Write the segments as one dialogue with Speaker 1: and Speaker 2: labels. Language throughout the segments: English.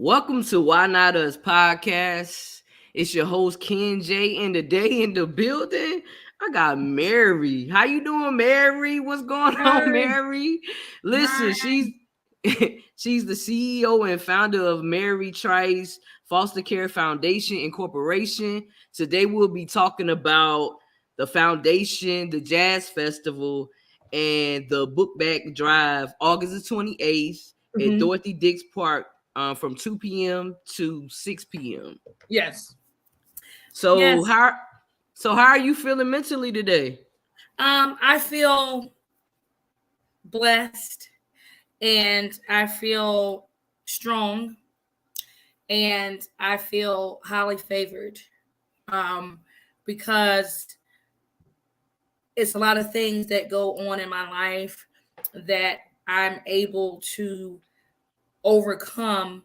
Speaker 1: Welcome to Why Not Us podcast. It's your host Ken J, and today in the building, I got Mary. How you doing, Mary? What's going on,
Speaker 2: Hi,
Speaker 1: Mary? Listen,
Speaker 2: hi.
Speaker 1: she's the CEO and founder of Mary Trice Foster Care Foundation Incorporation. Today we'll be talking about the foundation, the Jazz Festival, and the Book Bag Drive, August the 28th at
Speaker 2: Hmm.
Speaker 1: Dorothy Dix Park from 2 p.m. to 6 p.m.
Speaker 2: Yes,
Speaker 1: So
Speaker 2: yes.
Speaker 1: how are you feeling mentally today?
Speaker 2: I feel blessed and I feel strong and I feel highly favored. Um, because it's a lot of things that go on in my life that I'm able to overcome,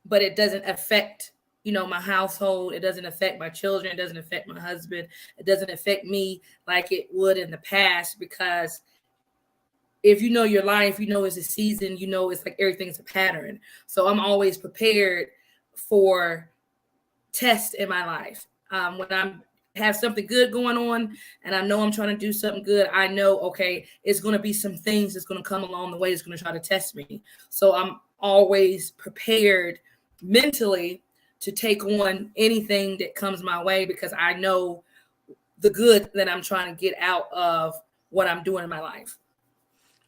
Speaker 2: but it doesn't affect my household. It doesn't affect my children. It doesn't affect my husband. It doesn't affect me like it would in the past, because if you know your life, it's a season, it's like everything's a pattern. So I'm always prepared for tests in my life. When I'm have something good going on and I know I'm trying to do something good, I know, okay, it's going to be some things that's going to come along the way. It's going to try to test me. So I'm always prepared mentally to take on anything that comes my way, because I know the good that I'm trying to get out of what I'm doing in my life.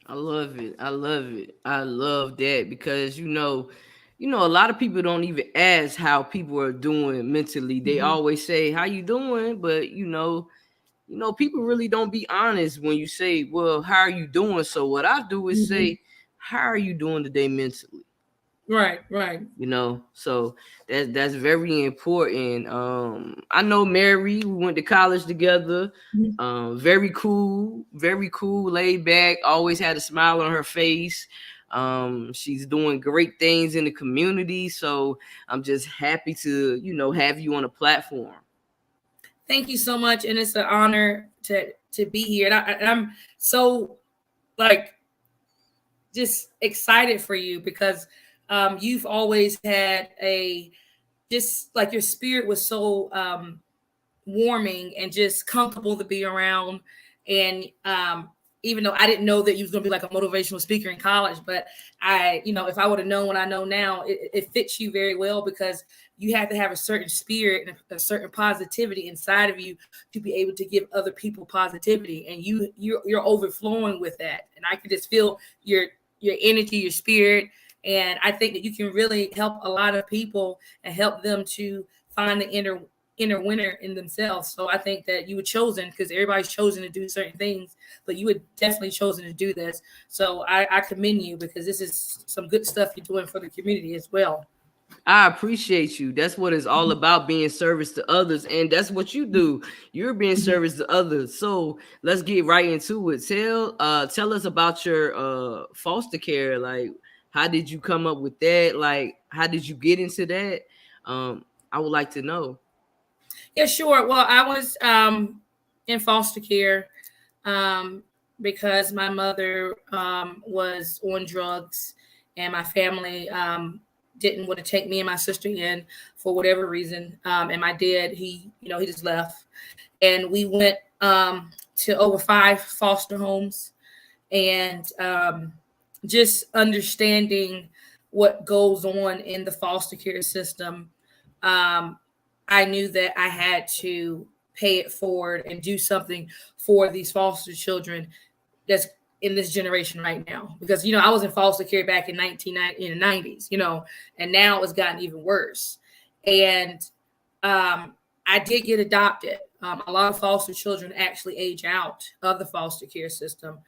Speaker 1: I love it. I love it. I love that because a lot of people don't even ask how people are doing mentally. They
Speaker 2: Mhm.
Speaker 1: always say, "How you doing?" But people really don't be honest when you say, "Well, how are you doing?" So what I do is
Speaker 2: Mhm.
Speaker 1: say, "How are you doing today mentally?"
Speaker 2: Right, right.
Speaker 1: So that's very important. I know Mary, we went to college together.
Speaker 2: Mhm.
Speaker 1: Very cool, laid back, always had a smile on her face. She's doing great things in the community, so I'm just happy to have you on a platform.
Speaker 2: Thank you so much, and it's an honor to be here. And I'm so, like, just excited for you, because you've always had a, just like, your spirit was so warming and just comfortable to be around. And even though I didn't know that you was going to be like a motivational speaker in college, but if I would have known what I know now, it fits you very well, because you have to have a certain spirit and a certain positivity inside of you to be able to give other people positivity, and you're overflowing with that, and I can just feel your energy, your spirit. And I think that you can really help a lot of people and help them to find the inner winner in themselves. So I think that you were chosen, because everybody's chosen to do certain things, but you were definitely chosen to do this. So I commend you, because this is some good stuff you're doing for the community as well.
Speaker 1: I appreciate you. That's what it's all about, being service to others. And that's what you do. You're being service to others. So let's get right into it. Tell us about your foster care. Like, how did you come up with that? Like, how did you get into that? I would like to know.
Speaker 2: Yeah, sure. Well, I was in foster care um, because my mother was on drugs, and my family didn't want to take me and my sister in for whatever reason. And my dad, he just left, and we went to over 5 foster homes, and just understanding what goes on in the foster care system. Um, I knew that I had to pay it forward and do something for these foster children that's in this generation right now. Because I was in foster care back in 1990s, and now it's gotten even worse. And I did get adopted. A lot of foster children actually age out of the foster care system.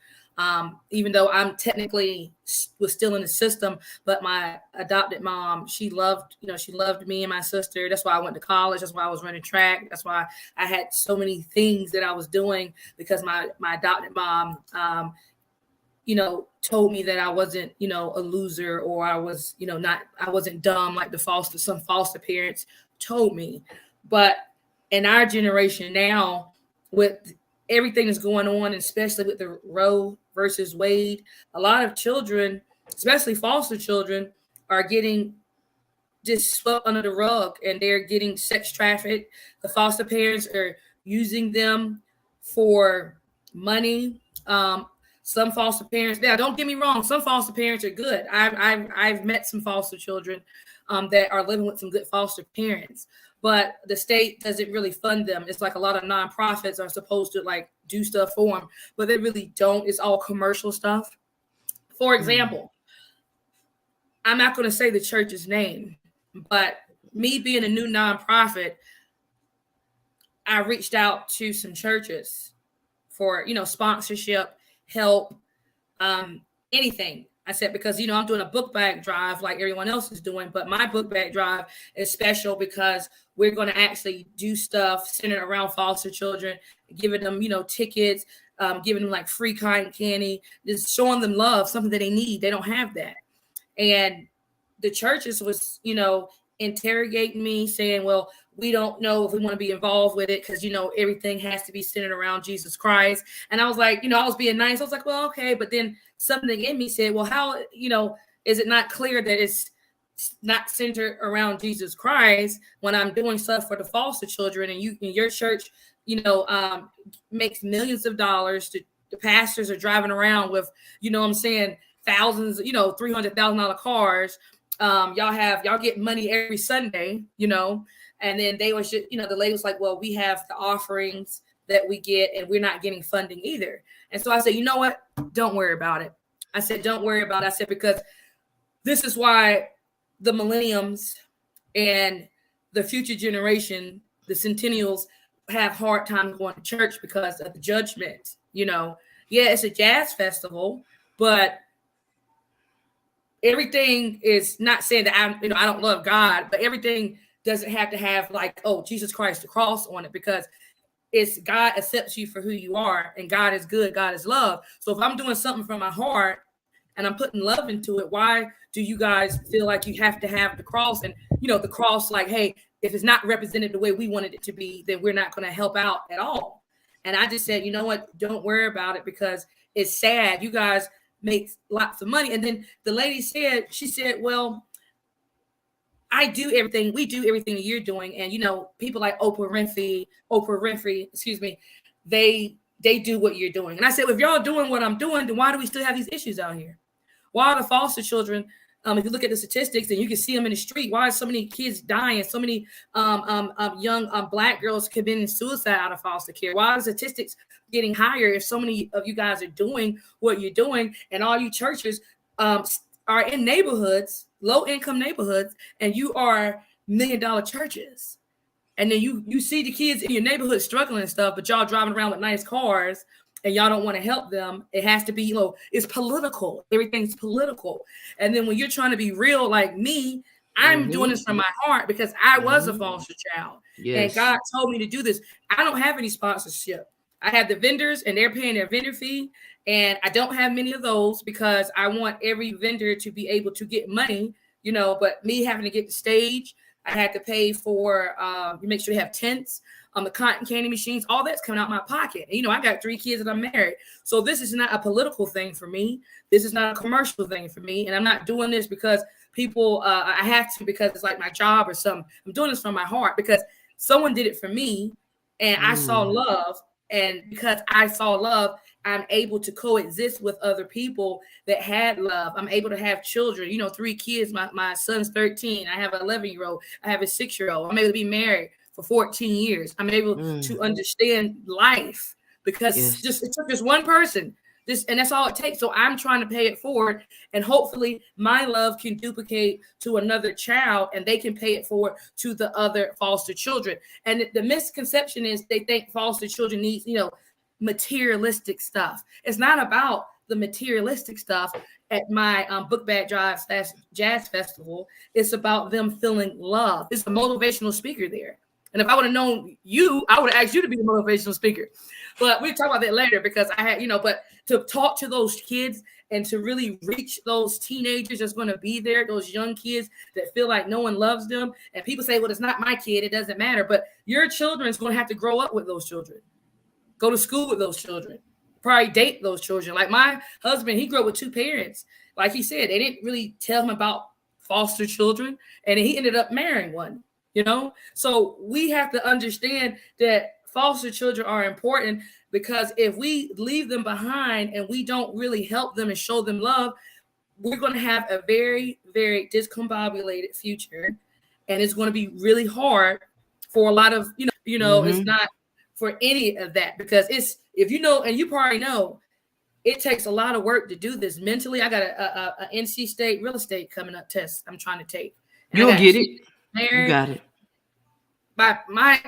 Speaker 2: Even though I'm technically was still in the system, but my adopted mom, she loved me and my sister. That's why I went to college. That's why I was running track. That's why I had so many things that I was doing, because my adopted mom, told me that I wasn't, a loser, or I was, I wasn't dumb like some foster parents told me. But in our generation now, with everything that's going on, especially with the Roe versus Wade, a lot of children, especially foster children, are getting just swept under the rug, and they're getting sex trafficked. The foster parents are using them for money. Some foster parents, now don't get me wrong, some foster parents are good. I've met some foster children that are living with some good foster parents, but the state doesn't really fund them. It's like a lot of nonprofits are supposed to like do stuff for them, but they really don't. It's all commercial stuff. For example, I'm not going to say the church's name, but me being a new nonprofit, I reached out to some churches for, sponsorship, help, anything. I said, because, I'm doing a book bag drive like everyone else is doing, but my book bag drive is special because we're going to actually do stuff centered around foster children, giving them, tickets, giving them like free cotton candy, just showing them love, something that they need. They don't have that. And the churches was, interrogating me, saying, well, we don't know if we want to be involved with it because, everything has to be centered around Jesus Christ. And I was like, I was being nice. I was like, well, okay. But then something in me said, well, how, is it not clear that it's not centered around Jesus Christ when I'm doing stuff for the foster children, and your church, makes millions of dollars. The pastors are driving around with, thousands, $300,000 cars. Y'all get money every Sunday, and then they was just, the lady was like, well, we have the offerings that we get and we're not getting funding either. And so I said, you know what? Don't worry about it. I said, don't worry about it. I said, because this is why the millenniums and the future generation, the centennials, have hard time going to church because of the judgment. Yeah, it's a jazz festival, but everything is not saying that I don't love God, but everything doesn't have to have like, oh, Jesus Christ, the cross on it, because it's God accepts you for who you are, and God is good, God is love. So if I'm doing something from my heart and I'm putting love into it, why do you guys feel like you have to have the cross? And the cross, like, hey, if it's not represented the way we wanted it to be, then we're not going to help out at all. And I just said, you know what, don't worry about it, because it's sad. You guys make lots of money. And then the lady said, well, we do everything that you're doing. And, people like Oprah Winfrey, they do what you're doing. And I said, well, if y'all doing what I'm doing, then why do we still have these issues out here? Why are the foster children, if you look at the statistics and you can see them in the street, why are so many kids dying? So many young Black girls committing suicide out of foster care? Why are the statistics getting higher if so many of you guys are doing what you're doing, and all you churches are in neighborhoods, low-income neighborhoods, and you are $1 million churches? And then you see the kids in your neighborhood struggling and stuff, but y'all driving around with nice cars and y'all don't want to help them. It has to be, it's political. Everything's political. And then when you're trying to be real like me, I'm doing this from my heart because I was a foster child. Yes. And God told me to do this. I don't have any sponsorship. I have the vendors and they're paying their vendor fee. And I don't have many of those because I want every vendor to be able to get money, but me having to get the stage, I had to pay for, make sure they have tents, the cotton candy machines, all that's coming out my pocket. And, I got 3 kids and I'm married. So this is not a political thing for me. This is not a commercial thing for me. And I'm not doing this because people, I have to, because it's like my job or something. I'm doing this from my heart because someone did it for me and I saw love. And because I saw love, I'm able to coexist with other people that had love. I'm able to have children, 3 kids. My son's 13. I have an 11-year-old. I have a 6-year-old. I'm able to be married for 14 years. I'm able to understand life because it took just one person. And that's all it takes. So I'm trying to pay it forward, and hopefully my love can duplicate to another child and they can pay it forward to the other foster children. And the misconception is they think foster children need, materialistic stuff. It's not about the materialistic stuff at my book bag drive / jazz festival. It's about them feeling love. It's a motivational speaker there. And if I would have known you, I would have asked you to be the motivational speaker. But we'll talk about that later because I had, but to talk to those kids and to really reach those teenagers that's going to be there, those young kids that feel like no one loves them. And people say, well, it's not my kid. It doesn't matter. But your children is going to have to grow up with those children, go to school with those children, probably date those children. Like my husband, he grew up with 2 parents. Like he said, they didn't really tell him about foster children, and he ended up marrying one. So we have to understand that foster children are important, because if we leave them behind and we don't really help them and show them love, we're going to have a very, very discombobulated future, and it's going to be really hard for a lot of it's not for any of that, because it's, if and you probably know, it takes a lot of work to do this mentally. I got a NC State real estate coming up test I'm trying to take.
Speaker 1: You'll get it. You got it.
Speaker 2: By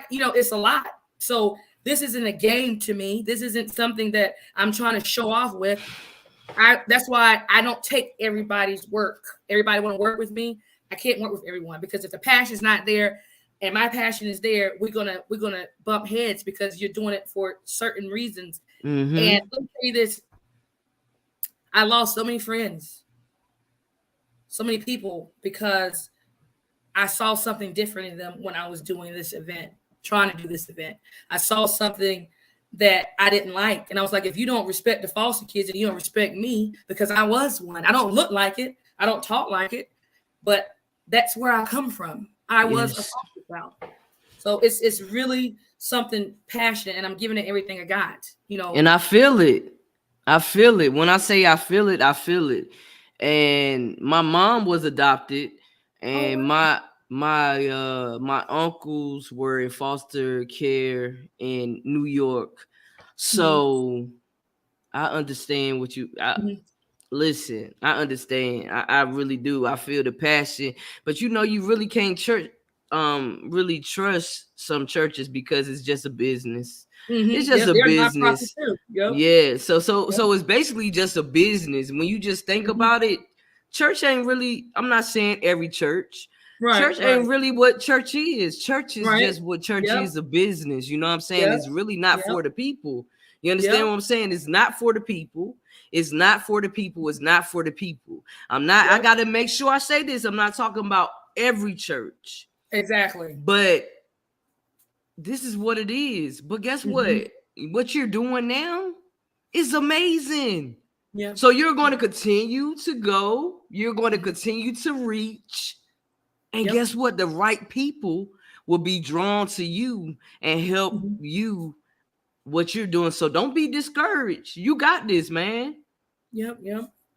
Speaker 2: it's a lot. So this isn't a game to me. This isn't something that I'm trying to show off with. That's why I don't take everybody's work. Everybody want to work with me. I can't work with everyone, because if the passion's not there and my passion is there, we're gonna bump heads, because you're doing it for certain reasons. And let me tell you this: I lost so many friends, so many people, because I saw something different in them when I was doing this event, trying to do this event. I saw something that I didn't like. And I was like, if you don't respect the foster kids, and you don't respect me, because I was one. I don't look like it. I don't talk like it. But that's where I come from. I was a foster child. So it's really something passionate, and I'm giving it everything I got.
Speaker 1: And I feel it. I feel it. When I say I feel it, I feel it. And my mom was adopted, and my uncles were in foster care in New York. So I understand what you listen. I understand. I really do. I feel the passion. But you really can't really trust some churches, because it's just a business. It's just a business. Yeah. So it's basically just a business. When you just think about it, church ain't really, I'm not saying every church. Church ain't really what church is. Church is just what church is, a business. You know what I'm saying? It's really not for the people. You understand what I'm saying? It's not for the people. It's not for the people. It's not for the people. I got to make sure I say this. I'm not talking about every church.
Speaker 2: Exactly.
Speaker 1: But this is what it is. But guess what? What you're doing now is amazing. Yeah. So you're going to continue to go. You're going to continue to reach. And guess what? The right people will be drawn to you and help you what you're doing. So don't be discouraged. You got this, man.
Speaker 2: Yep.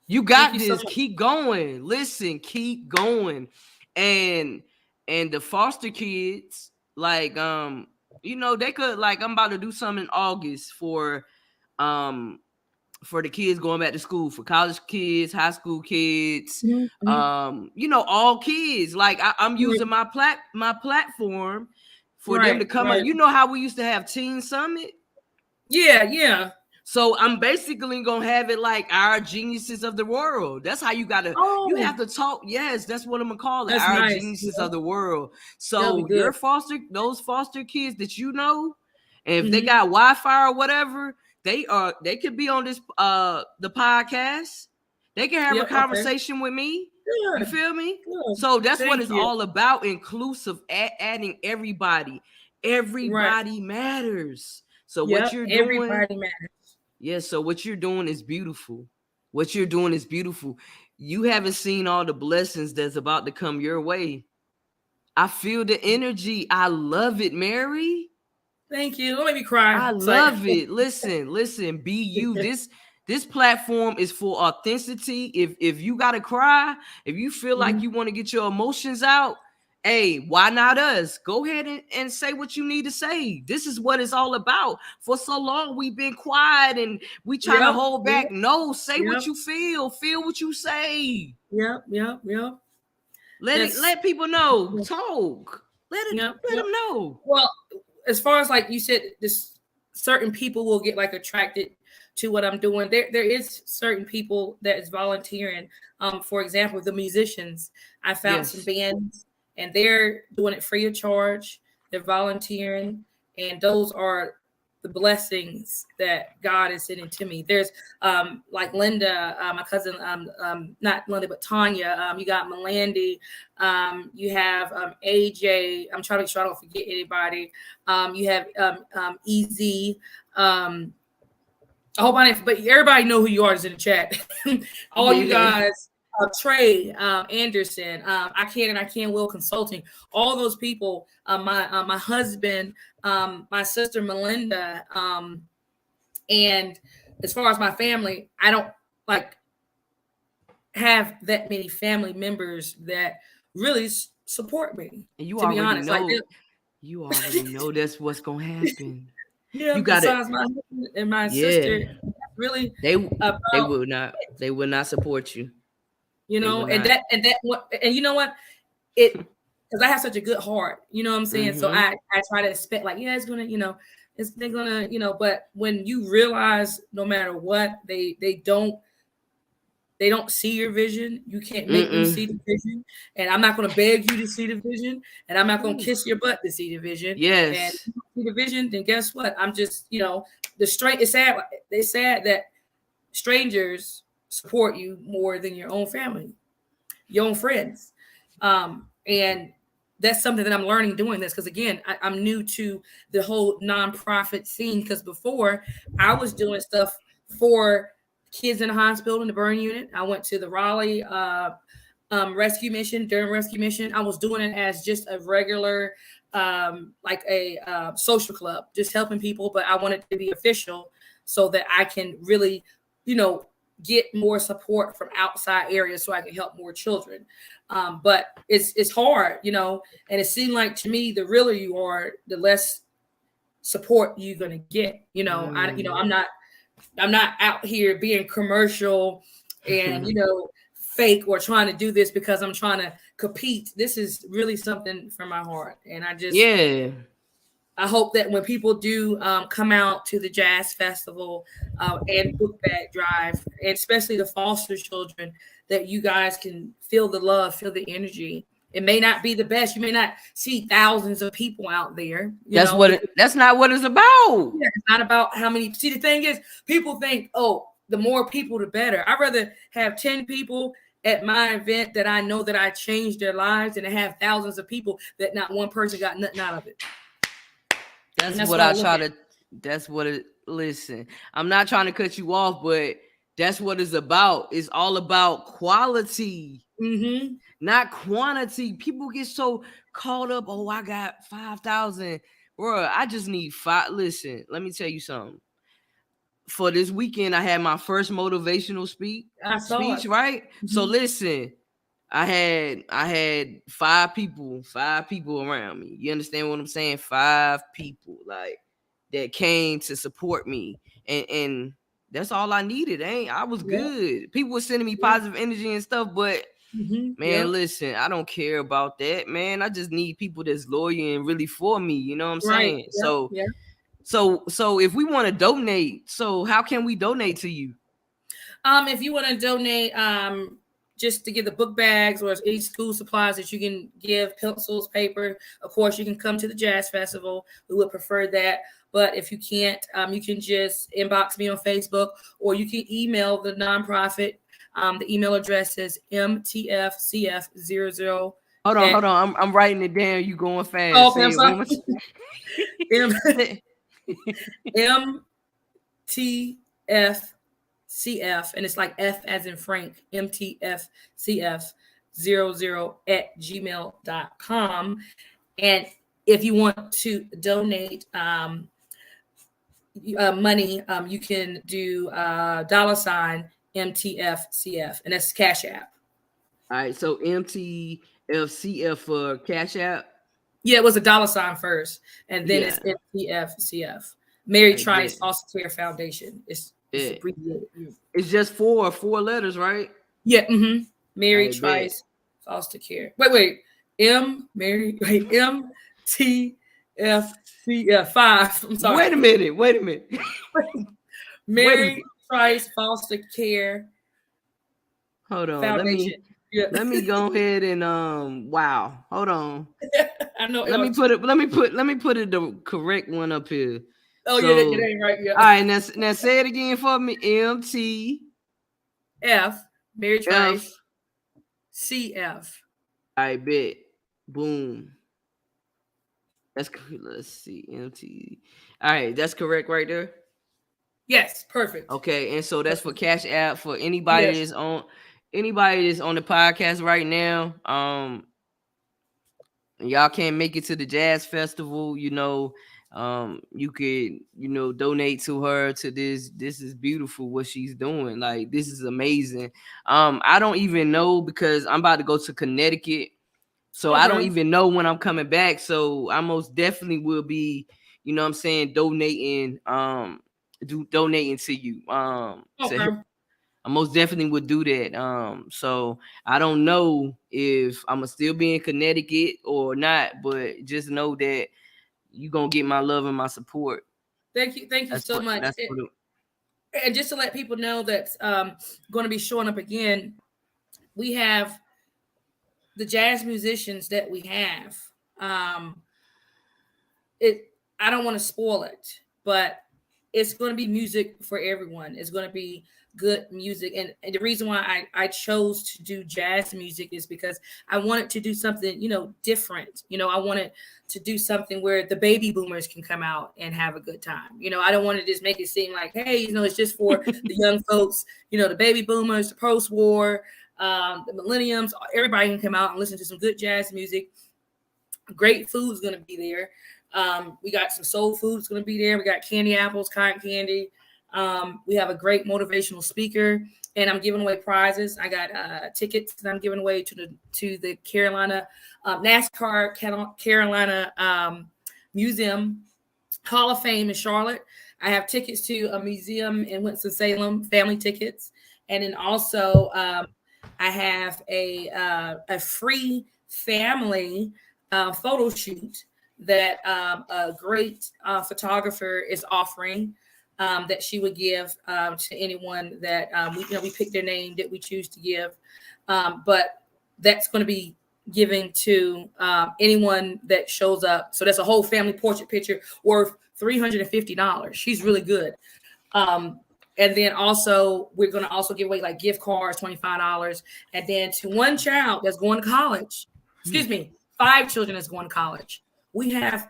Speaker 1: You got this. Keep going. Listen, keep going. And the foster kids, like they could, like, I'm about to do something in August for the kids going back to school, for college kids, high school kids, all kids. Like I'm using my platform for them to come up. You know how we used to have Teen Summit?
Speaker 2: Yeah.
Speaker 1: So I'm basically gonna have it like our geniuses of the world. That's how you gotta. You have to talk. Yes, that's what I'm gonna call it. That's our geniuses of the world. So those foster kids that and if they got Wi-Fi or whatever, they could be on this the podcast. They can have a conversation with me. Good. You feel me? Good. So that's what it's all about. Inclusive, adding everybody. Everybody matters. So what you're doing,
Speaker 2: everybody matters.
Speaker 1: Yeah. So what you're doing is beautiful. What you're doing is beautiful. You haven't seen all the blessings that's about to come your way. I feel the energy. I love it, Mary.
Speaker 2: Thank you. Don't make me cry.
Speaker 1: I love it. Listen. Be you. This platform is for authenticity. If you gotta cry, if you feel like you want to get your emotions out, hey, why not us? Go ahead and say what you need to say. This is what it's all about. For so long, we've been quiet and we try to hold back. No, say what you feel. Feel what you say.
Speaker 2: Yep.
Speaker 1: Let people know. Talk. Let them know.
Speaker 2: Well, as far as like you said, this certain people will get like attracted to what I'm doing. There is certain people that is volunteering. For example, the musicians. I found some bands and they're doing it free of charge. They're volunteering, and those are the blessings that God is sending to me. There's like Linda, my cousin, not Linda, but Tanya. You got Melandy. You have AJ. I'm trying to make sure I don't forget anybody. You have EZ. I hope I didn't, but everybody know who you are is in the chat. All you guys, Trey Anderson, I can will consulting, all those people, my husband, my sister Melinda, and as far as my family, I don't like have that many family members that really support me.
Speaker 1: And you
Speaker 2: To be
Speaker 1: already
Speaker 2: honest, like
Speaker 1: know, you already know that's what's gonna happen.
Speaker 2: yeah,
Speaker 1: You got it.
Speaker 2: besides my husband and my sister,
Speaker 1: Yeah,
Speaker 2: really
Speaker 1: they they
Speaker 2: about
Speaker 1: will not. They will not support you.
Speaker 2: you
Speaker 1: They
Speaker 2: know,
Speaker 1: will not.
Speaker 2: and that what and you know what it because I have such a good heart, you know what I'm saying. So
Speaker 1: Mm-hmm.
Speaker 2: I try to expect like yeah, it's gonna it's they're gonna but when you realize no matter what they don't see your vision. You can't make them
Speaker 1: Mm-mm.
Speaker 2: see the vision. And I'm not going to beg you to see the vision. And I'm not going to
Speaker 1: Ooh.
Speaker 2: kiss your butt to see the vision. And if
Speaker 1: Yes.
Speaker 2: you don't see the vision, then guess what? I'm just, the straight. It's sad that strangers support you more than your own family, your own friends. And that's something that I'm learning doing this because again, I'm new to the whole nonprofit scene because before I was doing stuff for kids in the hospital in the burn unit. I went to the Raleigh rescue mission during rescue mission. I was doing it as just a regular like a social club, just helping people, but I wanted to be official so that I can really, you know, get more support from outside areas so I can help more children. But it's hard, and it seemed like to me the realer you are, the less support you're gonna get.
Speaker 1: Mm.
Speaker 2: I'm not out here being commercial and fake or trying to do this because I'm trying to compete. This is really something from my heart, and
Speaker 1: Yeah.
Speaker 2: I hope that when people do come out to the jazz festival and book bag drive, and especially the foster children, that you guys can feel the love, feel the energy. It may not be the best. You may not see thousands of people out there,
Speaker 1: That's not what it's about.
Speaker 2: yeah, it's not about how many. See, the thing is, people think, oh, the more people, the better. I'd rather have 10 people at my event that I know that I changed their lives than to have thousands of people that not one person got nothing out of it. And
Speaker 1: That's
Speaker 2: that's
Speaker 1: what
Speaker 2: what I
Speaker 1: I
Speaker 2: look
Speaker 1: try
Speaker 2: at.
Speaker 1: to. That's what it. Listen, I'm not trying to cut you off, but that's what it's about. It's all about quality,
Speaker 2: Mm-hmm.
Speaker 1: not quantity. People get so caught up. Oh, I got 5,000, bro. I just need five. Listen, let me tell you something. For this weekend, I had my first motivational
Speaker 2: I saw
Speaker 1: speech,
Speaker 2: it.
Speaker 1: right? So
Speaker 2: Mm-hmm.
Speaker 1: listen, I had five people around me. You understand what I'm saying? Five people like that came to support me. And that's all I needed. Ain't I was
Speaker 2: Yeah.
Speaker 1: good. People were sending me
Speaker 2: Yeah.
Speaker 1: positive energy and stuff, but
Speaker 2: Mm-hmm.
Speaker 1: man,
Speaker 2: Yep.
Speaker 1: listen, I don't care about that, man. I just need people that's loyal and really for me. You know what I'm
Speaker 2: Right.
Speaker 1: saying?
Speaker 2: Yep.
Speaker 1: So
Speaker 2: Yeah.
Speaker 1: so if we want to donate, so how can we donate to you?
Speaker 2: If you want to donate, just to give the book bags or any school supplies that you can give, pencils, paper. Of course, you can come to the Jazz Festival. We would prefer that. But if you can't, you can just inbox me on Facebook or you can email the nonprofit. The email address is mtfcf00
Speaker 1: Hold
Speaker 2: at.
Speaker 1: on. I'm writing it down. You going
Speaker 2: Oh,
Speaker 1: fast.
Speaker 2: okay, I'm
Speaker 1: Say it
Speaker 2: sorry.
Speaker 1: one more time.
Speaker 2: M
Speaker 1: Say-
Speaker 2: MTFCF, and it's like F as in Frank, MTFCF00 at gmail.com. And if you want to donate money, you can do $ MTFCF, and that's Cash App.
Speaker 1: All right. So MTFCF for Cash App.
Speaker 2: Yeah, it was a $ first, and then
Speaker 1: Yeah.
Speaker 2: it's MTFCF. Mary
Speaker 1: I
Speaker 2: Trice
Speaker 1: bet.
Speaker 2: Foster Care Foundation. It's
Speaker 1: Yeah.
Speaker 2: abbreviated.
Speaker 1: It's just four letters, right?
Speaker 2: Yeah. Mm-hmm. Mary
Speaker 1: I bet.
Speaker 2: Trice Foster Care. Wait. MTFCF 5. I'm sorry.
Speaker 1: Wait a minute. Wait a minute. Wait a minute.
Speaker 2: Mary Trice Foster Care
Speaker 1: Hold on.
Speaker 2: Foundation. Yeah.
Speaker 1: Let me go ahead and wow. Hold on.
Speaker 2: I know.
Speaker 1: Let me put it the correct one up here.
Speaker 2: Oh yeah, that
Speaker 1: So
Speaker 2: ain't right.
Speaker 1: all
Speaker 2: Yeah.
Speaker 1: right, now say it again for me. MTF.
Speaker 2: F. Mary Trice CF.
Speaker 1: I bet. Boom. Let's see. MT. All right, that's correct right there.
Speaker 2: Yes, perfect.
Speaker 1: Okay, and so that's for Cash App for anybody
Speaker 2: Yes.
Speaker 1: that's on. anybody that's on the podcast right now, y'all can't make it to the jazz festival, you could, donate to her, to this is beautiful what she's doing. Like, this is amazing. I don't even know, because I'm about to go to Connecticut, so I don't
Speaker 2: Okay.
Speaker 1: even know when I'm coming back. So I most definitely will be, what I'm saying, donating to you.
Speaker 2: Okay.
Speaker 1: I most definitely would do that. So I don't know if I'm gonna still be in Connecticut or not, but just know that you gonna get my love and my support.
Speaker 2: Thank you
Speaker 1: That's
Speaker 2: so
Speaker 1: what
Speaker 2: much.
Speaker 1: that's what it,
Speaker 2: And just to let people know that's going to be showing up again, we have the jazz musicians that we have. Um, it I don't want to spoil it, but it's going to be music for everyone. It's going to be good music, and the reason why I chose to do jazz music is because I wanted to do something different. I wanted to do something where the baby boomers can come out and have a good time. I don't want to just make it seem like, hey, it's just for the young folks. The baby boomers, the post war, the millenniums, everybody can come out and listen to some good jazz music. Great food's going to be there. We got some soul food's going to be there. We got candy apples, cotton candy. We have a great motivational speaker, and I'm giving away prizes. I got tickets that I'm giving away to the Carolina NASCAR Carolina Museum Hall of Fame in Charlotte. I have tickets to a museum in Winston-Salem, family tickets, and then also I have a free family photo shoot that a great photographer is offering, that she would give to anyone that we pick their name that we choose to give, but that's going to be giving to anyone that shows up. So that's a whole family portrait picture worth $350. She's really good. And then also we're going to also give away like gift cards, $25, and then to one child that's going to college. Excuse me, 5 children that's going to college. We have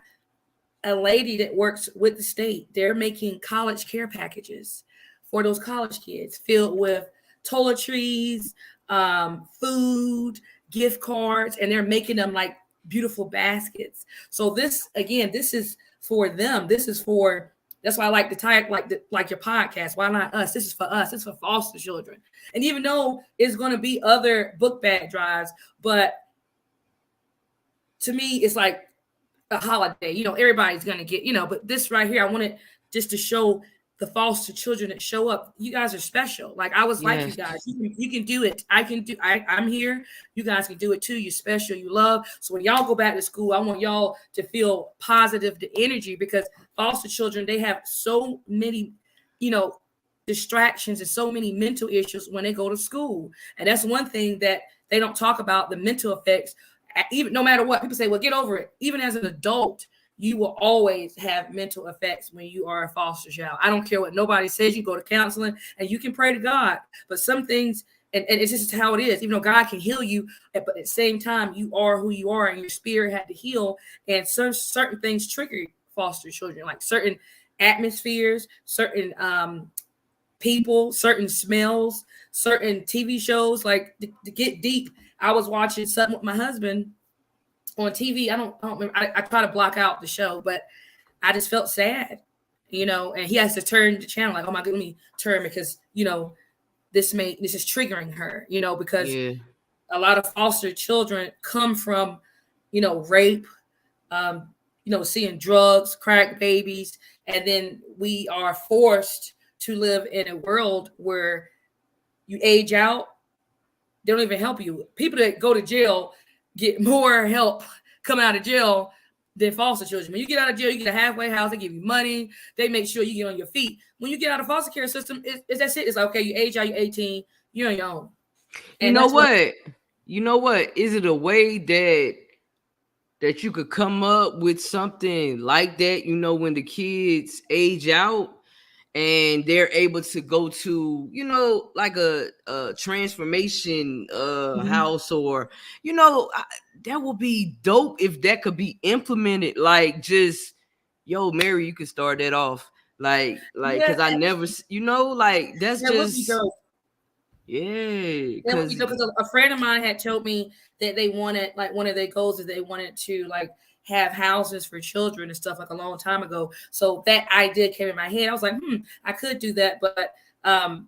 Speaker 2: a lady that works with the state. They're making college care packages for those college kids filled with toiletries, food, gift cards, and they're making them like beautiful baskets. So this again, this is for them. This is for that's why I like the type like your podcast. Why not us? This is for us. This is for foster children. And even though it's going to be other book bag drives, but to me, it's like a holiday. Everybody's gonna get. But this right here, I wanted just to show the foster children that show up. You guys are special. Like I was like you
Speaker 1: yes.
Speaker 2: guys. You can do it. I can do. I'm here. You guys can do it too. You're special. You love. So when y'all go back to school, I want y'all to feel positive, the energy, because foster children, they have so many, distractions and so many mental issues when they go to school, and that's one thing that they don't talk about, the mental effects. Even no matter what, people say, well, get over it. Even as an adult, you will always have mental effects when you are a foster child. I don't care what nobody says. You go to counseling and you can pray to God, but some things, and it's just how it is. Even though God can heal you, but at the same time, you are who you are, and your spirit had to heal. And certain things trigger foster children, like certain atmospheres, certain people, certain smells, certain TV shows. Like to get deep, I was watching something with my husband on TV. I don't remember. I try to block out the show, but I just felt sad, and he has to turn the channel like, oh my God, let me turn, because, this is triggering her, because
Speaker 1: Yeah.
Speaker 2: a lot of foster children come from, rape, seeing drugs, crack babies. And then we are forced to live in a world where you age out. They don't even help you. People that go to jail get more help coming out of jail than foster children. When you get out of jail, you get a halfway house. They give you money. They make sure you get on your feet. When you get out of foster care system, it's that's it. It's like, okay, you age out, you're 18, you're on your own.
Speaker 1: You
Speaker 2: And
Speaker 1: know
Speaker 2: that's what.
Speaker 1: what? You know what? Is it a way that you could come up with something like that, when the kids age out and they're able to go to, like a transformation
Speaker 2: Mhm.
Speaker 1: house, or that would be dope if that could be implemented. Like, just, yo, Mary, you could start that off, like
Speaker 2: Yeah,
Speaker 1: because I never, like, that's
Speaker 2: that would be
Speaker 1: just,
Speaker 2: dope.
Speaker 1: Yeah,
Speaker 2: Then,
Speaker 1: because
Speaker 2: because a friend of mine had told me that they wanted, like, one of their goals is they wanted to, like, have houses for children and stuff, like, a long time ago. So that idea came in my head. I was like, I could do that, but um,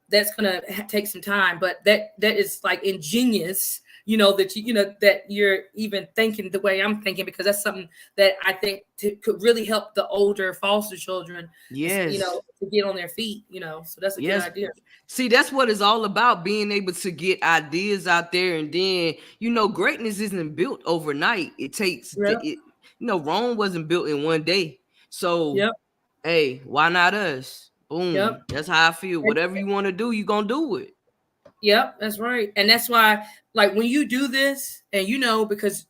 Speaker 2: that's gonna take some time. But that is like ingenious, that that you're even thinking the way I'm thinking, because that's something that I think could really help the older foster children,
Speaker 1: yes,
Speaker 2: to get on their feet. So that's a good
Speaker 1: yes.
Speaker 2: idea.
Speaker 1: See, that's what it's all about, being able to get ideas out there. And then, greatness isn't built overnight. It takes,
Speaker 2: Yep.
Speaker 1: Rome wasn't built in one day. So,
Speaker 2: Yep.
Speaker 1: hey, why not us?
Speaker 2: Yep.
Speaker 1: Boom. That's how I feel. Whatever you want to do, you going to do it.
Speaker 2: Yep, that's right. And that's why, like, when you do this, and because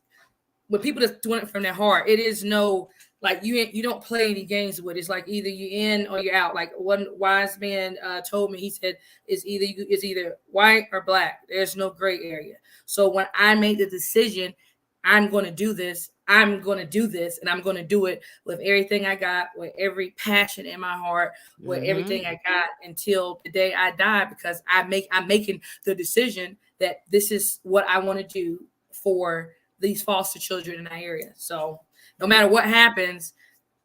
Speaker 2: when people just doing it from their heart, it is no, like, you don't play any games with it. It's like either you in or you're out. Like, one wise man told me, he said, it's either white or black. There's no gray area. So when I made the decision, I'm going to do this. I'm going to do this, and I'm going to do it with everything I got, with every passion in my heart, with
Speaker 1: Mm-hmm.
Speaker 2: everything I got, until the day I die, because I'm making the decision that this is what I want to do for these foster children in that area. So no matter what happens,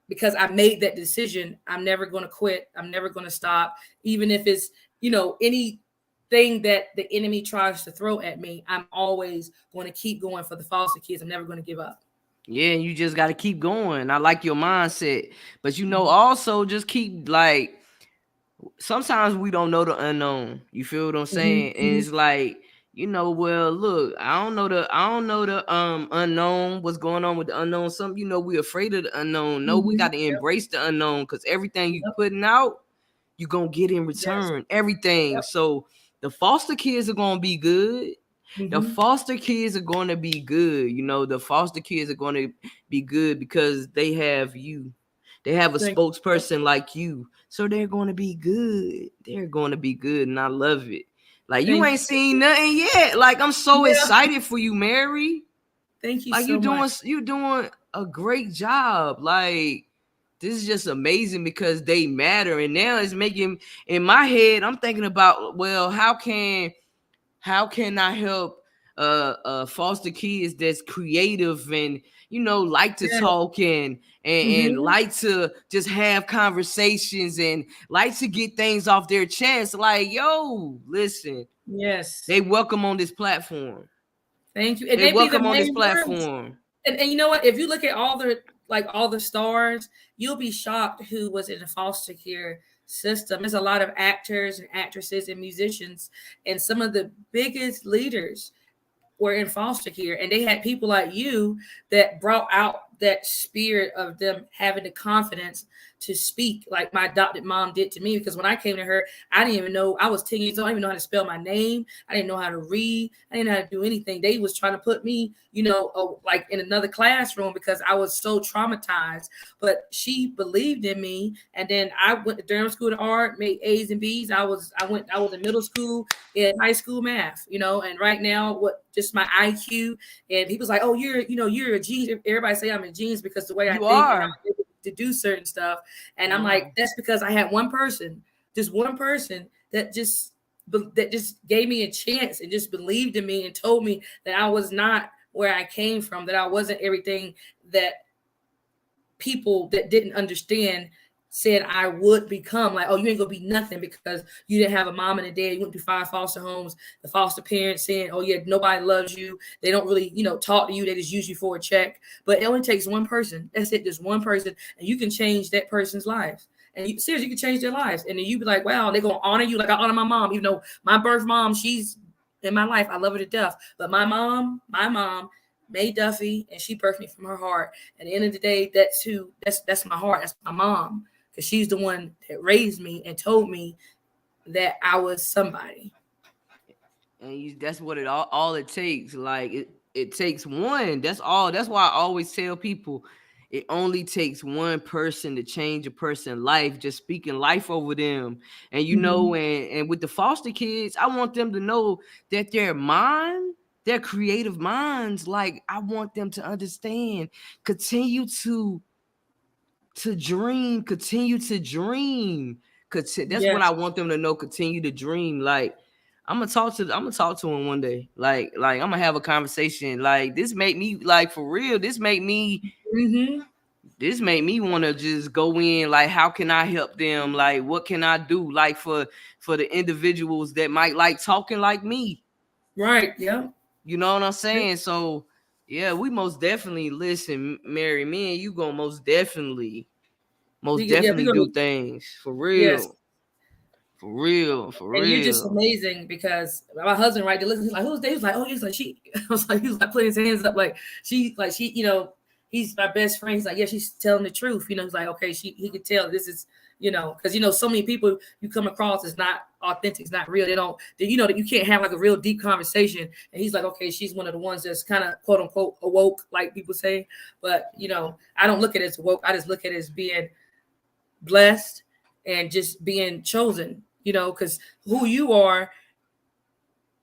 Speaker 2: because I made that decision, I'm never going to quit. I'm never going to stop, even if it's anything that the enemy tries to throw at me. I'm always going to keep going for the foster kids. I'm never going to give up.
Speaker 1: Yeah, you just got to keep going. I like your mindset. But, also just keep, like, sometimes we don't know the unknown. You feel what I'm
Speaker 2: Mm-hmm,
Speaker 1: saying? And
Speaker 2: mm-hmm.
Speaker 1: it's like, well, look, I don't know the unknown, what's going on with the unknown. Some, we're afraid of the unknown. No, we
Speaker 2: Mm-hmm.
Speaker 1: got to
Speaker 2: Yep.
Speaker 1: embrace the unknown, because everything you
Speaker 2: Yep.
Speaker 1: putting out, you're gonna get in
Speaker 2: Yes.
Speaker 1: return. Everything.
Speaker 2: Yep.
Speaker 1: So the foster kids are gonna be good. The
Speaker 2: Mm-hmm.
Speaker 1: foster kids are going to be good. The foster kids are going to be good because they have you. They have a
Speaker 2: Thank you.
Speaker 1: spokesperson like you. So they're going to be good. They're going to be good. And I love it. Like, you
Speaker 2: Thank
Speaker 1: ain't
Speaker 2: you.
Speaker 1: seen nothing yet. Like, I'm so
Speaker 2: Yeah.
Speaker 1: excited for you, Mary.
Speaker 2: Thank you
Speaker 1: Like,
Speaker 2: so much.
Speaker 1: you're doing a great job. Like, this is just amazing because they matter. And now it's making, in my head, I'm thinking about, well, how can I help foster kids that's creative and like to
Speaker 2: Yeah.
Speaker 1: talk and
Speaker 2: Mm-hmm.
Speaker 1: like to just have conversations and like to get things off their chest. Like, yo, listen,
Speaker 2: Yes.
Speaker 1: they welcome on this platform.
Speaker 2: Thank you. And
Speaker 1: They
Speaker 2: they be the
Speaker 1: welcome on this
Speaker 2: main ones.
Speaker 1: platform.
Speaker 2: And you know what? If you look at all the stars, you'll be shocked who was in the foster care system. There's a lot of actors and actresses and musicians, and some of the biggest leaders were in foster care, and they had people like you that brought out that spirit of them having the confidence to speak, like my adopted mom did to me. Because when I came to her, I didn't even know, I was 10 years old. I didn't even know how to spell my name. I didn't know how to read. I didn't know how to do anything. They was trying to put me, like, in another classroom because I was so traumatized. But she believed in me, and then I went to Durham School of Art, made A's and B's. I was in middle school, in high school math, and right now, what, just my IQ. And people's like, oh, you're a genius. Everybody say I'm a genius because the way I
Speaker 1: You
Speaker 2: think, and I'm
Speaker 1: are.
Speaker 2: able to do certain stuff. And
Speaker 1: You
Speaker 2: I'm
Speaker 1: are.
Speaker 2: like, that's because I had just one person that just gave me a chance and just believed in me and told me that I was not where I came from, that I wasn't everything that people that didn't understand said I would become. Like, oh, you ain't gonna be nothing because you didn't have a mom and a dad. You went through 5 foster homes. The foster parents saying, oh yeah, nobody loves you. They don't really, talk to you. They just use you for a check. But it only takes one person. That's it, just one person, and you can change that person's life. And seriously, you can change their lives. And then you be like, wow, they're gonna honor you like I honor my mom. Even though my birth mom, she's in my life, I love her to death. But my mom, May Duffy, and she birthed me from her heart. At the end of the day, that's my heart. That's my mom, because she's the one that raised me and told me that I was somebody.
Speaker 1: And that's what all it takes. Like, it takes one. That's all. That's why I always tell people, it only takes one person to change a person's life, just speaking life over them. And
Speaker 2: Mm-hmm.
Speaker 1: and with the foster kids, I want them to know that their creative minds, like, I want them to understand, continue to dream, continue to dream. That's what I
Speaker 2: Yes.
Speaker 1: want them to know, continue to dream. Like, I'm gonna talk to him one day. Like I'm gonna have a conversation. Like this make me like for real.
Speaker 2: Mm-hmm.
Speaker 1: This made me want to just go in. Like, how can I help them? Like, what can I do? Like for the individuals that might like talking like me.
Speaker 2: Right. Yeah.
Speaker 1: You know what I'm
Speaker 2: Yeah.
Speaker 1: saying? So yeah, we most definitely listen, Mary. Me and you gonna most
Speaker 2: Yeah. We're
Speaker 1: definitely
Speaker 2: gonna.
Speaker 1: do things for
Speaker 2: Yes.
Speaker 1: real, for real, for
Speaker 2: And you're just
Speaker 1: real.
Speaker 2: amazing because my husband, right, to listen, he's like, who's Dave? He was like, oh, he's like, she, I was like, he was like putting his hands up, like she, he's my best friend. He's like, yeah, she's telling the truth. He's like, okay, he could tell this is, because, so many people you come across is not authentic, it's not real. That you can't have like a real deep conversation. And he's like, okay, she's one of the ones that's kind of quote unquote awoke, like people say. But, I don't look at it as awoke. I just look at it as being blessed and just being chosen, because who you are,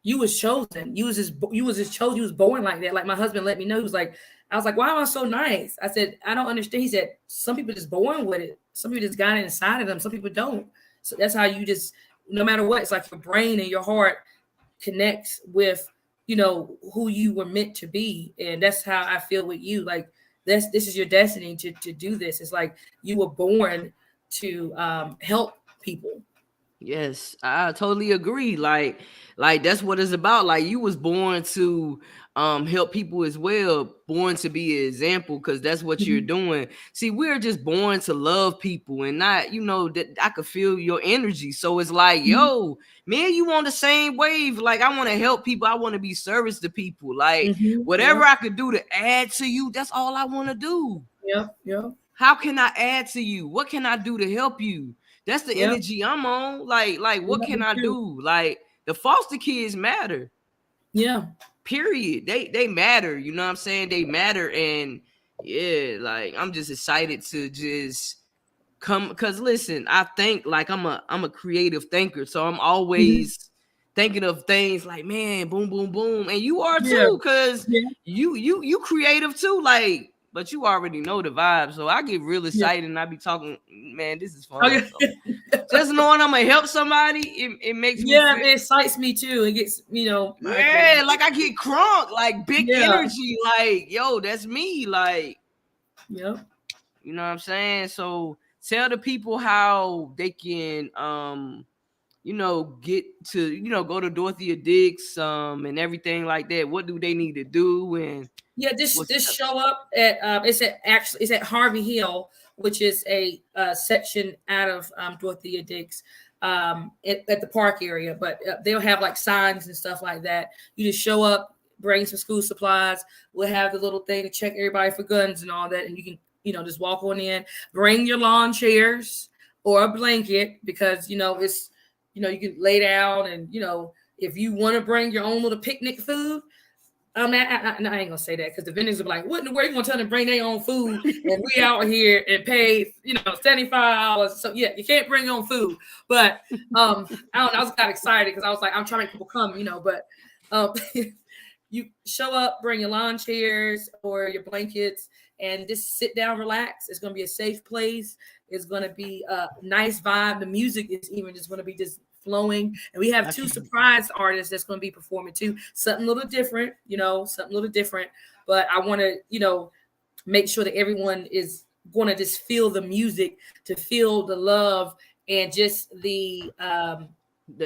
Speaker 2: you was chosen. You was just chosen. You was born like that. Like my husband let me know. He was like, I was like, why am I so nice? I said, I don't understand. He said, some people just born with it. Some people just got it inside of them. Some people don't. So that's how you just, no matter what, it's like your brain and your heart connects with, who you were meant to be. And that's how I feel with you. Like this is your destiny to do this. It's like you were born to help people.
Speaker 1: Yes, I totally agree. Like that's what it's about. Like you was born to help people as well, born to be an example because that's what you're
Speaker 2: Mhm.
Speaker 1: doing. See, we're just born to love people and not, that I could feel your energy. So it's like,
Speaker 2: Mhm.
Speaker 1: yo, man, you on the same wave. Like I want to help people. I want to be service to people. Like
Speaker 2: Mhm.
Speaker 1: whatever
Speaker 2: Yep.
Speaker 1: I could do to add to you, that's all I want to do.
Speaker 2: Yep. Yep.
Speaker 1: How can I add to you? What can I do to help you? That's the
Speaker 2: Yep.
Speaker 1: energy I'm on. Like what
Speaker 2: Yep.
Speaker 1: can
Speaker 2: Me
Speaker 1: I
Speaker 2: too.
Speaker 1: do? Like the foster kids matter.
Speaker 2: Yeah.
Speaker 1: Period. They matter. You know what I'm saying? They matter. And yeah, like I'm just excited to just come because listen, I think like I'm a creative thinker. So I'm
Speaker 2: Mhm.
Speaker 1: always thinking of things like, man, boom, boom, boom. And you are
Speaker 2: Yeah.
Speaker 1: too, because
Speaker 2: Yeah.
Speaker 1: you creative too. Like, but you already know the vibe. So I get real
Speaker 2: Yeah.
Speaker 1: excited and I be talking, man, this is fun.
Speaker 2: Okay.
Speaker 1: So just knowing I'm gonna help somebody, it makes me
Speaker 2: Yeah,
Speaker 1: feel,
Speaker 2: it excites me too. It gets,
Speaker 1: yeah, like I get crunk, like big
Speaker 2: yeah.
Speaker 1: energy, like, yo, that's me. Like,
Speaker 2: Yep.
Speaker 1: you know what I'm saying? So tell the people how they can get to, go to Dorothea Dix and everything like that. What do they need to do and
Speaker 2: Yeah, just
Speaker 1: what's
Speaker 2: just show up at it's at Harvey Hill, which is a section out of Dorothea Dix, at the park area. But they'll have like signs and stuff like that. You just show up, bring some school supplies. We'll have the little thing to check everybody for guns and all that, and you can just walk on in. Bring your lawn chairs or a blanket because it's you can lay down and if you want to bring your own little picnic food. I ain't gonna say that because the vendors will be like, "What in the world you gonna tell them to bring their own food?" And we out here and pay, $75. So yeah, you can't bring your own food. But I don't know. I was kind of excited because I was like, I'm trying to make people come, But you show up, bring your lawn chairs or your blankets, and just sit down, relax. It's gonna be a safe place. It's gonna be a nice vibe. The music is even just gonna be just flowing. And we have
Speaker 1: I
Speaker 2: two
Speaker 1: can,
Speaker 2: surprise artists that's going to be performing too. Something a little different, something a little different. But I want to, make sure that everyone is going to just feel the music, to feel the love, and just
Speaker 1: the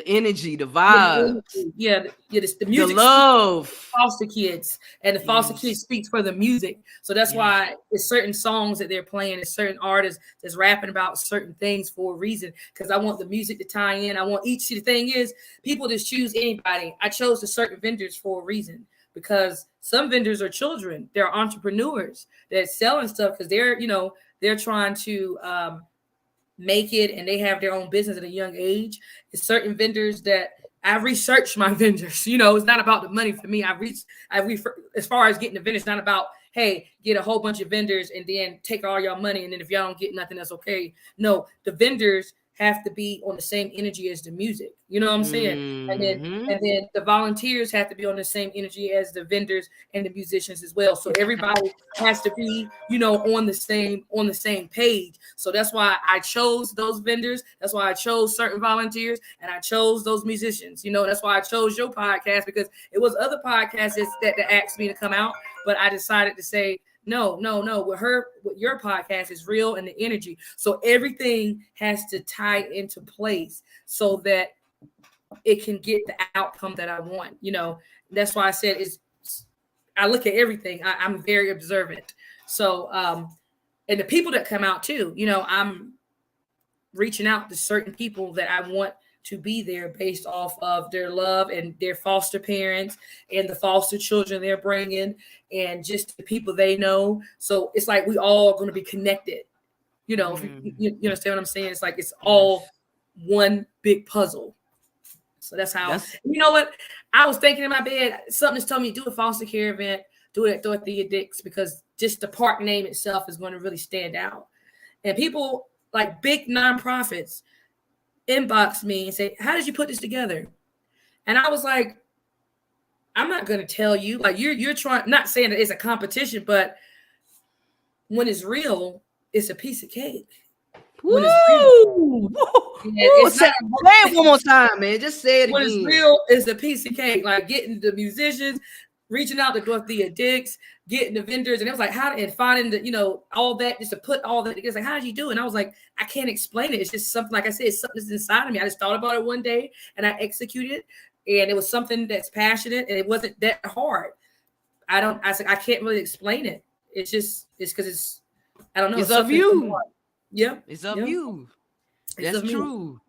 Speaker 1: energy, the
Speaker 2: the
Speaker 1: vibes,
Speaker 2: energy. Yeah, the
Speaker 1: the
Speaker 2: music speaks
Speaker 1: love.
Speaker 2: foster kids, and the foster kids
Speaker 1: Yes,
Speaker 2: speaks for the music. So that's
Speaker 1: yes.
Speaker 2: why it's certain songs that they're playing, it's certain artists that's rapping about certain things for a reason. Because I want the music to tie in. I want each. The thing is, people just choose anybody. I chose the certain vendors for a reason because some vendors are children. They're entrepreneurs that selling stuff because they're trying to make it and they have their own business at a young age. It's certain vendors that I researched my vendors. It's not about the money for me. As far as getting the vendors, it's not about, hey, get a whole bunch of vendors and then take all your money. And then if y'all don't get nothing, that's okay. No, the vendors have to be on the same energy as the music. You know what I'm saying? And then
Speaker 1: Mm-hmm.
Speaker 2: and then the volunteers have to be on the same energy as the vendors and the musicians as well. So everybody has to be, on the same page. So that's why I chose those vendors. That's why I chose certain volunteers, and I chose those musicians. That's why I chose your podcast, because it was other podcasts that asked me to come out, but I decided to say, no. With your podcast is real and the energy. So everything has to tie into place so that it can get the outcome that I want. That's why I said I look at everything. I'm very observant. So, and the people that come out too, I'm reaching out to certain people that I want to be there based off of their love and their foster parents and the foster children they're bringing and just the people they know. So it's like we all going to be connected. If you understand what I'm saying? It's like it's all one big puzzle. So that's how. You know what? I was thinking in my bed, something just told me do a foster care event, do it at Dorothea Dix, because just the park name itself is going to really stand out. And people like big nonprofits inbox me and say, how did you put this together? And I was like, I'm not going to tell you. Like you're trying, not saying that it's a competition, but when it's real, it's a piece of cake. When it's real,
Speaker 1: say it one more time, man. Just say it again.
Speaker 2: When it's real, it's a piece of cake. Like getting the musicians, reaching out to Dorothea Dix, getting the vendors, and it was like and finding the all that, just to put all that together. It's like, how did you do it? And I was like, I can't explain it. It's just something, like I said, it's something that's inside of me. I just thought about it one day and I executed, and it was something that's passionate and it wasn't that hard. I said I can't really explain it. It's because I don't know.
Speaker 1: It's of you.
Speaker 2: Yeah,
Speaker 1: it's of you. That's true.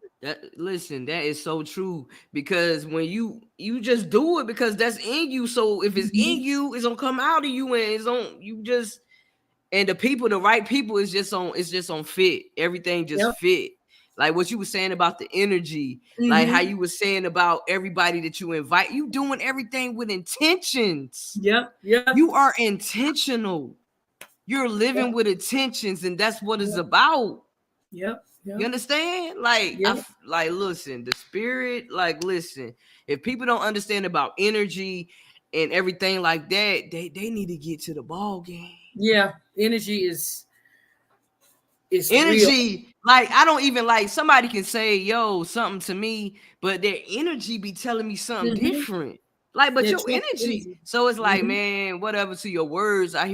Speaker 1: Listen, that is so true, because when you just do it because that's in you. So if it's in you, it's gonna come out of you, and it's on you just. And the right people is just on fit. Everything just fit. Like what you were saying about the energy, like how you were saying about everybody that you invite. You doing everything with intentions.
Speaker 2: Yep.
Speaker 1: You are intentional. You're living with intentions, and that's what it's about.
Speaker 2: Yep.
Speaker 1: You understand? Like, listen, the spirit, like, listen, if people don't understand about energy and everything like that, they need to get to the ball game.
Speaker 2: Yeah. Energy is
Speaker 1: energy.
Speaker 2: Real.
Speaker 1: Like, I don't even like somebody can say, yo, something to me, but their energy be telling me something different. Like, but your energy. So it's like, man, whatever to your words. I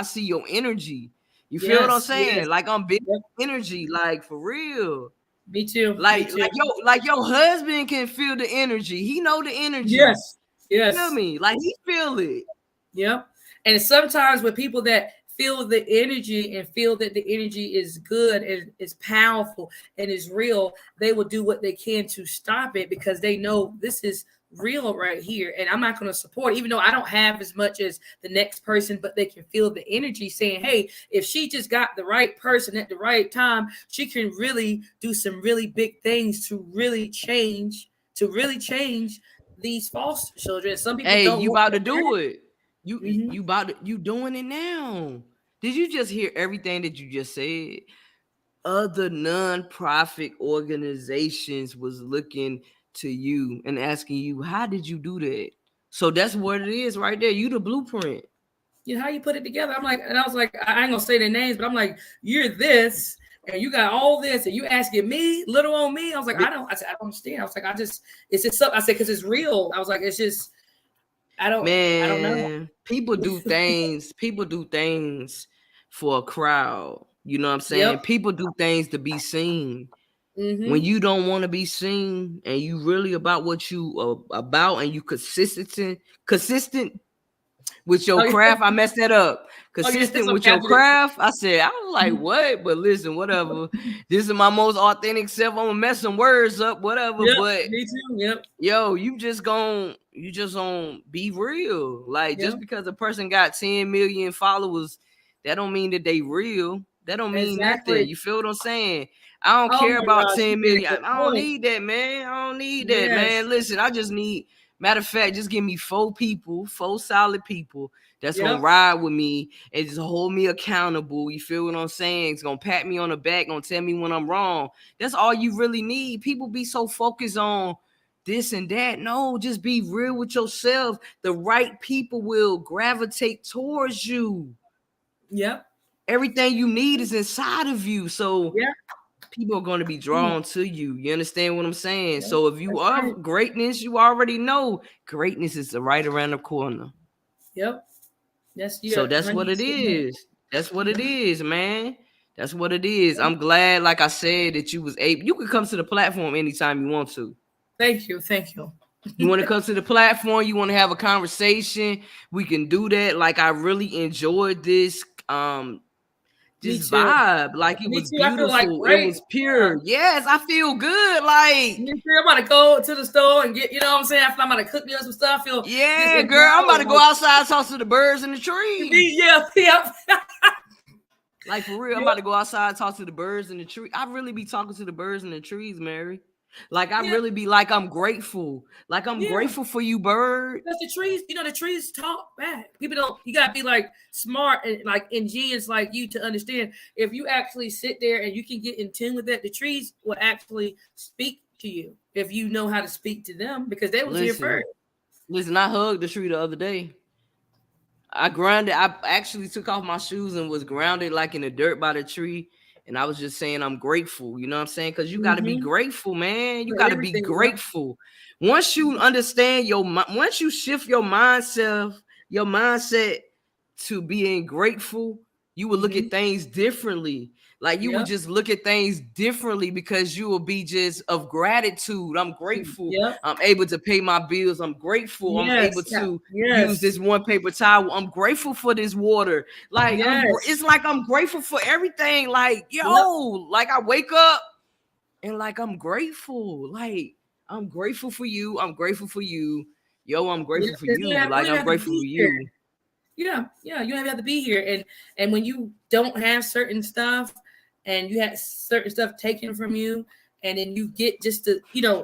Speaker 1: see your energy. You feel what I'm saying?
Speaker 2: Yes.
Speaker 1: Like, I'm big energy, like, for real.
Speaker 2: Me too.
Speaker 1: Like your husband can feel the energy. He know the energy.
Speaker 2: Yes.
Speaker 1: You feel me? Like, he feel it.
Speaker 2: Yep. And sometimes with people that feel the energy and feel that the energy is good and is powerful and is real, they will do what they can to stop it, because they know this is real right here, and I'm not going to support it, even though I don't have as much as the next person, but they can feel the energy saying, hey, if she just got the right person at the right time, she can really do some really big things to really change these foster children. Some people don't.
Speaker 1: You about to do it. You doing it now. Did you just hear everything that you just said? Other non-profit organizations was looking to you and asking you, how did you do that? So that's what it is right there. You the blueprint.
Speaker 2: How you put it together. I was like, I ain't gonna say their names, but I'm like, you're this and you got all this and you asking me, little on me. I was like, I don't understand. I was like, it's just something. I said, because it's real. I was like, it's just, I don't know.
Speaker 1: People do things for a crowd. You know what I'm saying?
Speaker 2: Yep.
Speaker 1: People do things to be seen. When you don't want to be seen and you really about what you about and you consistent with your craft. I messed that up. Consistent with your craft. I was like, what? But listen, whatever. This is my most authentic self. I'm gonna mess some words up, whatever. But
Speaker 2: me too. Yep.
Speaker 1: Yo, you just gonna be real. Like, just because a person got 10 million followers, that don't mean that they real. That don't mean nothing. You feel what I'm saying? I don't care about 10 million. I don't need that, man. I don't need that, man. Listen, I just need, matter of fact, just give me 4 solid people that's gonna
Speaker 2: Yep.
Speaker 1: ride with me and just hold me accountable. You feel what I'm saying? It's gonna pat me on the back, gonna tell me when I'm wrong. That's all you really need. People be so focused on this and that. No, just be real with yourself. The right people will gravitate towards you.
Speaker 2: Yep.
Speaker 1: Everything you need is inside of you. So
Speaker 2: Yeah.
Speaker 1: people are going to be drawn to you. You understand what I'm saying?
Speaker 2: Yeah.
Speaker 1: So if you
Speaker 2: That's
Speaker 1: are
Speaker 2: right.
Speaker 1: greatness, you already know greatness is right around the corner.
Speaker 2: Yep. That's you.
Speaker 1: So that's what it
Speaker 2: 100% right.
Speaker 1: is. That's what it
Speaker 2: Mhm.
Speaker 1: is, man. That's what it is. I'm glad, like I said, that you was able. You could come to the platform anytime you want to.
Speaker 2: Thank you. Thank you.
Speaker 1: You want to come to the platform, you want to have a conversation, we can do that. Like I really enjoyed this
Speaker 2: Me
Speaker 1: this
Speaker 2: too.
Speaker 1: vibe. Like it
Speaker 2: Me
Speaker 1: was
Speaker 2: too. I feel like
Speaker 1: beautiful. It
Speaker 2: great.
Speaker 1: was
Speaker 2: Yeah.
Speaker 1: pure. Yes, I feel good. Like
Speaker 2: Me too. I'm about to go to the store and get, you know what I'm saying? I feel I'm about to cook me up some stuff. I feel just
Speaker 1: yeah, girl, I'm about
Speaker 2: empowered.
Speaker 1: to go outside and talk to the birds in the
Speaker 2: Like,
Speaker 1: trees.
Speaker 2: me, yeah, yeah.
Speaker 1: Like for real, I'm
Speaker 2: Yep.
Speaker 1: about to go outside and talk to the birds in the tree. I really be talking to the birds in the trees, Mary. Like I
Speaker 2: Yeah.
Speaker 1: really be like I'm grateful. Like I'm
Speaker 2: Yeah.
Speaker 1: grateful for you, bird.
Speaker 2: Because the trees, the trees talk back. People don't, you gotta be like smart and like ingenious like you to understand. If you actually sit there and you can get in tune with that, the trees will actually speak to you if you know how to speak to them because they was here
Speaker 1: Listen,
Speaker 2: first.
Speaker 1: listen, I hugged the tree the other day. I grounded. I actually took off my shoes and was grounded like in the dirt by the tree. And I was just saying, I'm grateful. You know what I'm saying? Because you got to be
Speaker 2: Mm-hmm.
Speaker 1: grateful, man. You
Speaker 2: For
Speaker 1: got to be
Speaker 2: everything, yep.
Speaker 1: grateful. Once you understand once you shift your mindset to being grateful, you will look
Speaker 2: Mm-hmm.
Speaker 1: at things differently. Like you would
Speaker 2: Yep.
Speaker 1: just look at things differently because you will be just of gratitude. I'm grateful.
Speaker 2: Yep.
Speaker 1: I'm able to pay my bills. I'm grateful. I'm able
Speaker 2: Yes. Yeah.
Speaker 1: to use
Speaker 2: Yes.
Speaker 1: this one paper towel. I'm grateful for this water. Like
Speaker 2: Yes.
Speaker 1: it's like I'm grateful for everything. Like
Speaker 2: Yep.
Speaker 1: like I wake up and like I'm grateful. Like I'm grateful for you. I'm grateful for you. Yo, I'm
Speaker 2: Yeah.
Speaker 1: grateful for
Speaker 2: Because you
Speaker 1: you.
Speaker 2: don't
Speaker 1: Like
Speaker 2: even
Speaker 1: I'm
Speaker 2: have to
Speaker 1: grateful
Speaker 2: be
Speaker 1: for
Speaker 2: here.
Speaker 1: you.
Speaker 2: Yeah, yeah, you don't have to be here. And when you don't have certain stuff and you have certain stuff taken from you, and then you get just to,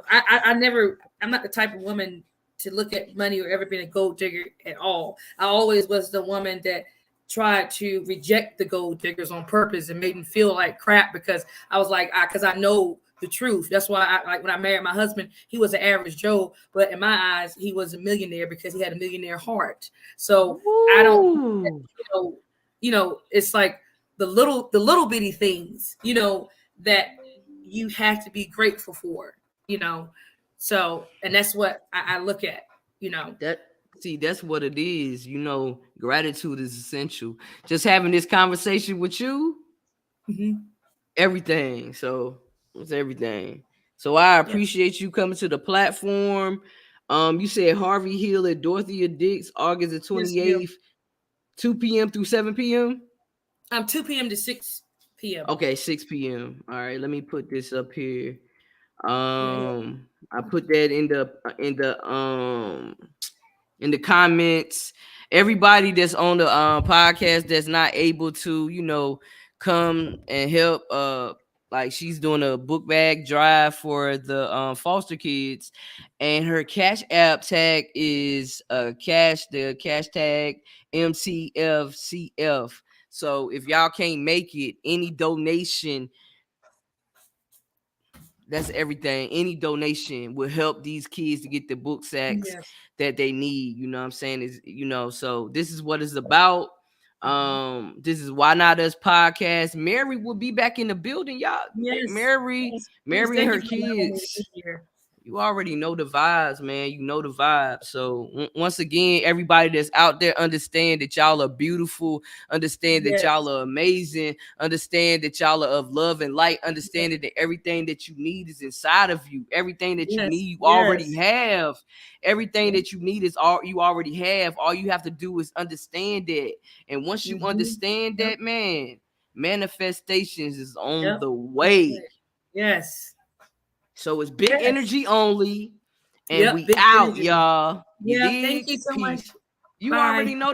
Speaker 2: I never, I'm not the type of woman to look at money or ever been a gold digger at all. I always was the woman that tried to reject the gold diggers on purpose and made them feel like crap because I was like, because I know the truth. That's why I like when I married my husband, he was an average Joe, but in my eyes, he was a millionaire because he had a millionaire heart. So I don't,
Speaker 1: Ooh.
Speaker 2: it's like the little bitty things, that you have to be grateful for, So, and that's what I look at,
Speaker 1: That see, that's what it is. Gratitude is essential. Just having this conversation with you,
Speaker 2: Mm-hmm.
Speaker 1: everything. So it's everything. So I
Speaker 2: Yeah.
Speaker 1: appreciate you coming to the platform. You said Harvey Hill at Dorothea Dix, August the
Speaker 2: Yes, ma'am.
Speaker 1: 28th, 2 p.m. through 7 p.m.
Speaker 2: 2 p.m. to 6 p.m.
Speaker 1: Okay, 6 p.m. All right, let me put this up here.
Speaker 2: Yeah, yeah.
Speaker 1: I put that in the comments. Everybody that's on the podcast that's not able to, come and help. Like she's doing a book bag drive for the foster kids, and her cash app tag is the cash tag MCFCF. So if y'all can't make it, any donation, that's everything. Any donation will help these kids to get the book sacks
Speaker 2: Yes.
Speaker 1: that they need. You know what I'm saying? So this is what it's about.
Speaker 2: Mhm.
Speaker 1: This is Why Not Us podcast. Mary will be back in the building, y'all.
Speaker 2: Yes.
Speaker 1: Mary,
Speaker 2: Yes. Please,
Speaker 1: Mary and
Speaker 2: thank
Speaker 1: her
Speaker 2: you for allowing me to be
Speaker 1: kids.
Speaker 2: here.
Speaker 1: You already know the vibes, man. You know the vibes. So once again, everybody that's out there, understand that y'all are beautiful. Understand that y'all
Speaker 2: Yes.
Speaker 1: are amazing. Understand that y'all are of love and light.
Speaker 2: Yes.
Speaker 1: Understanding that everything that you need is inside of you. Everything that you
Speaker 2: Yes.
Speaker 1: need, you already
Speaker 2: Yes.
Speaker 1: have. Everything
Speaker 2: Yeah.
Speaker 1: that you need is all you already have. All you have to do is understand that. And once you
Speaker 2: Mm-hmm.
Speaker 1: understand
Speaker 2: Yep.
Speaker 1: that, man, manifestations is on
Speaker 2: Yep.
Speaker 1: the
Speaker 2: That's
Speaker 1: way.
Speaker 2: it. Yes.
Speaker 1: So it's big
Speaker 2: Yes.
Speaker 1: energy only. And
Speaker 2: Yep.
Speaker 1: we
Speaker 2: Big
Speaker 1: out,
Speaker 2: energy.
Speaker 1: y'all. You
Speaker 2: Yeah. Thank
Speaker 1: dig?
Speaker 2: you so much.
Speaker 1: Peace. You
Speaker 2: Bye.
Speaker 1: already know